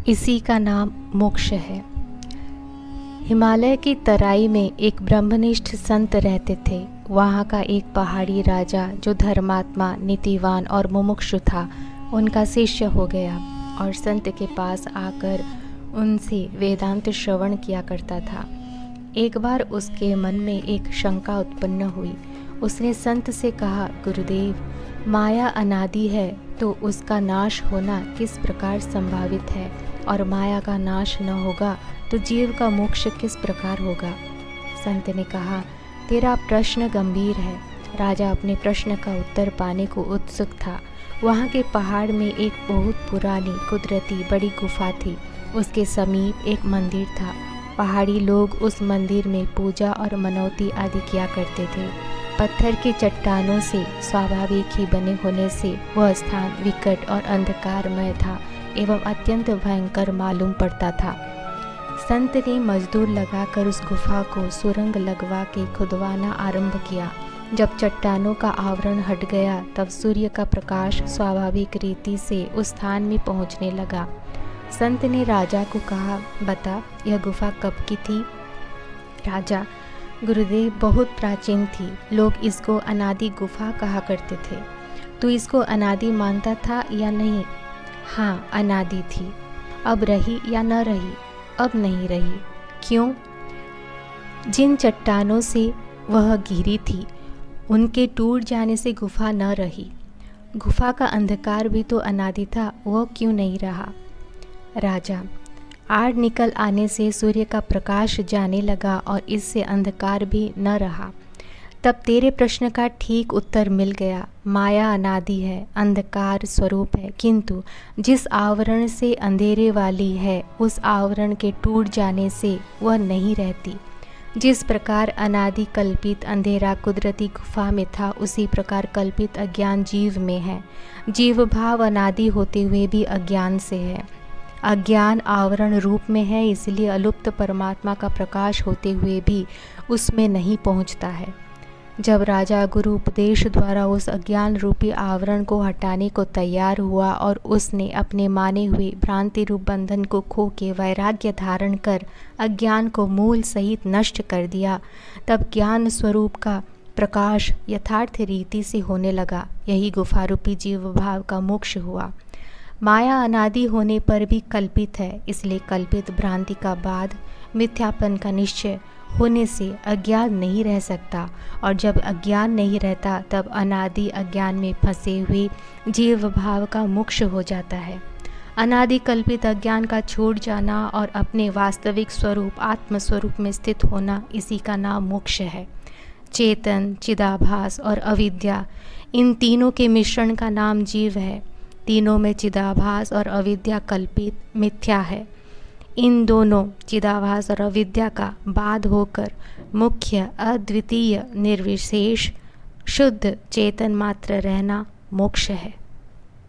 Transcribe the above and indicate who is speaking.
Speaker 1: इसी का नाम मोक्ष है। हिमालय की तराई में एक ब्रह्मनिष्ठ संत रहते थे। वहाँ का एक पहाड़ी राजा जो धर्मात्मा, नीतिवान और मुमुक्षु था, उनका शिष्य हो गया और संत के पास आकर उनसे वेदांत श्रवण किया करता था। एक बार उसके मन में एक शंका उत्पन्न हुई। उसने संत से कहा, गुरुदेव, माया अनादि है तो उसका नाश होना किस प्रकार संभावित है, और माया का नाश न होगा तो जीव का मोक्ष किस प्रकार होगा। संत ने कहा, तेरा प्रश्न गंभीर है। राजा अपने प्रश्न का उत्तर पाने को उत्सुक था। वहाँ के पहाड़ में एक बहुत पुरानी कुदरती बड़ी गुफा थी। उसके समीप एक मंदिर था। पहाड़ी लोग उस मंदिर में पूजा और मनौती आदि किया करते थे। पत्थर की चट्टानों से स्वाभाविक ही बने होने से वह स्थान विकट और अंधकारमय था एवं अत्यंत भयंकर मालूम पड़ता था। संत ने मजदूर लगाकर उस गुफा को सुरंग लगवा के खुदवाना आरंभ किया। जब चट्टानों का आवरण हट गया तब सूर्य का प्रकाश स्वाभाविक रीति से उस स्थान में पहुंचने लगा। संत ने राजा को कहा, बता, यह गुफा कब की थी? राजा, गुरुदेव, बहुत प्राचीन थी। लोग इसको अनादि गुफा कहा करते थे। तू इसको अनादि मानता था या नहीं? हाँ, अनादि थी। अब रही या न रही? अब नहीं रही। क्यों? जिन चट्टानों से वह घिरी थी उनके टूट जाने से गुफा न रही। गुफा का अंधकार भी तो अनादि था, वह क्यों नहीं रहा? राजा, आड़ निकल आने से सूर्य का प्रकाश जाने लगा और इससे अंधकार भी न रहा। तब तेरे प्रश्न का ठीक उत्तर मिल गया। माया अनादि है, अंधकार स्वरूप है, किंतु जिस आवरण से अंधेरे वाली है उस आवरण के टूट जाने से वह नहीं रहती। जिस प्रकार अनादि कल्पित अंधेरा कुदरती गुफा में था, उसी प्रकार कल्पित अज्ञान जीव में है। जीव भाव अनादि होते हुए भी अज्ञान से है। अज्ञान आवरण रूप में है, इसलिए अलुप्त परमात्मा का प्रकाश होते हुए भी उसमें नहीं पहुंचता है। जब राजा गुरु उपदेश द्वारा उस अज्ञान रूपी आवरण को हटाने को तैयार हुआ और उसने अपने माने हुए भ्रांति रूप बंधन को खो के वैराग्य धारण कर अज्ञान को मूल सहित नष्ट कर दिया, तब ज्ञान स्वरूप का प्रकाश यथार्थ रीति से होने लगा। यही गुफा रूपी जीव भाव का मोक्ष हुआ। माया अनादि होने पर भी कल्पित है, इसलिए कल्पित भ्रांति का बाद मिथ्यापन का निश्चय होने से अज्ञान नहीं रह सकता, और जब अज्ञान नहीं रहता तब अनादि अज्ञान में फंसे हुए जीव भाव का मोक्ष हो जाता है। अनादि कल्पित अज्ञान का छूट जाना और अपने वास्तविक स्वरूप आत्म स्वरूप में स्थित होना, इसी का नाम मोक्ष है। चेतन, चिदाभास और अविद्या, इन तीनों के मिश्रण का नाम जीव है। तीनों में चिदाभास और अविद्या कल्पित मिथ्या है। इन दोनों चिदाभास और अविद्या का बाध होकर मुख्य अद्वितीय निर्विशेष शुद्ध चेतन मात्र रहना मोक्ष है।